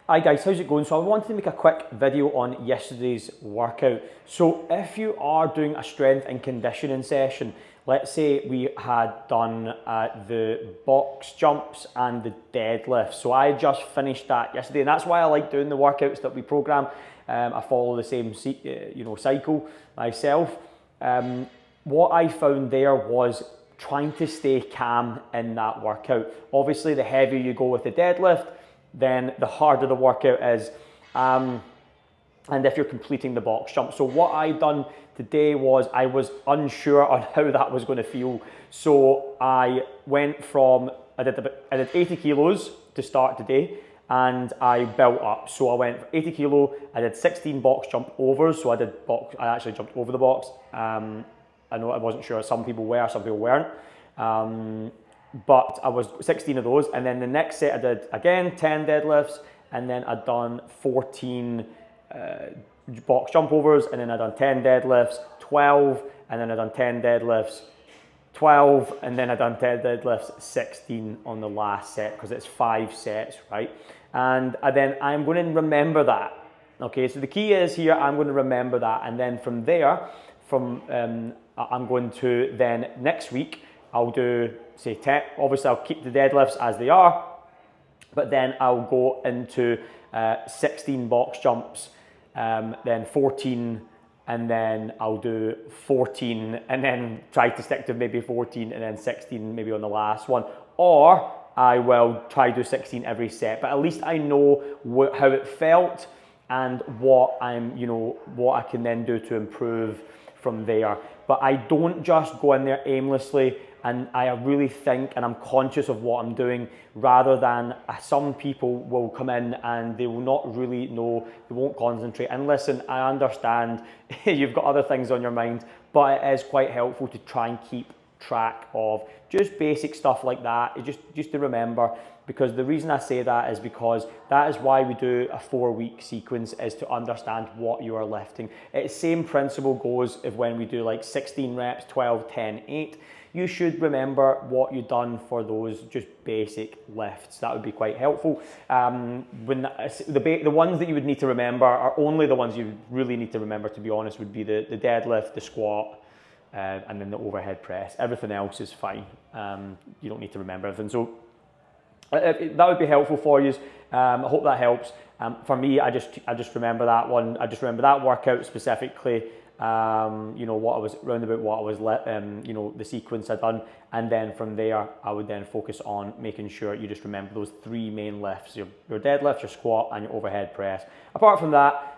Hi guys, how's it going? So I wanted to make a quick video on yesterday's workout. So if you are doing a strength and conditioning session, let's say we had done the box jumps and the deadlifts. So I just finished that yesterday, and that's why I like doing the workouts that we program. I follow the same cycle myself. What I found there was trying to stay calm in that workout. Obviously, the heavier you go with the deadlift, then the harder the workout is, and if you're completing the box jump. So what I done today was I was unsure on how that was going to feel. So I went from, I did 80 kilos to start today, and I built up. So I went 80 kilo, I did 16 box jump overs. So I actually jumped over the box. I know I wasn't sure, some people were, some people weren't. But I was 16 of those, and then the next set I did again 10 deadlifts, and then I'd done 14 box jump overs, and then I'd done 10 deadlifts, 12, and then I'd done 10 deadlifts, 12, and then I'd done 10 deadlifts, 16 on the last set, because it's 5 sets, right? And then I'm going to remember that. Okay, so the key is here, I'm going to remember that, and then from there, I'm going to then next week, I'll do, say 10, obviously I'll keep the deadlifts as they are, but then I'll go into 16 box jumps, then 14, and then I'll do 14, and then try to stick to maybe 14, and then 16 maybe on the last one. Or I will try to do 16 every set, but at least I know how it felt and what what I can then do to improve from there. But I don't just go in there aimlessly, and I really think and I'm conscious of what I'm doing, rather than some people will come in and they will not really know, they won't concentrate. And listen, I understand you've got other things on your mind, but it is quite helpful to try and keep track of just basic stuff like that, just to remember. Because the reason I say that is because that is why we do a 4-week sequence, is to understand what you are lifting. It's same principle goes if when we do like 16 reps, 12, 10, 8. You should remember what you've done for those just basic lifts. That would be quite helpful. The ones that you would need to remember are only the ones you really need to remember, to be honest, would be the deadlift, the squat, and then the overhead press. Everything else is fine. You don't need to remember everything. So that would be helpful for you. I hope that helps. For me, I just remember that one. I just remember that workout specifically. What I was roundabout, what I was the sequence I done, and then from there I would then focus on making sure you just remember those 3 main lifts: your deadlift, your squat, and your overhead press. Apart from that,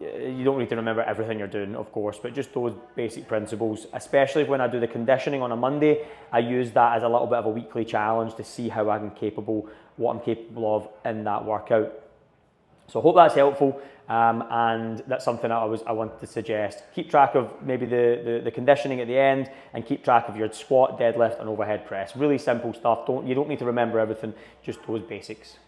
you don't need to remember everything you're doing, of course, but just those basic principles. Especially when I do the conditioning on a Monday, I use that as a little bit of a weekly challenge to see how what I'm capable of in that workout. So I hope that's helpful, and that's something I wanted to suggest. Keep track of maybe the conditioning at the end, and keep track of your squat, deadlift, and overhead press. Really simple stuff. You don't need to remember everything, just those basics.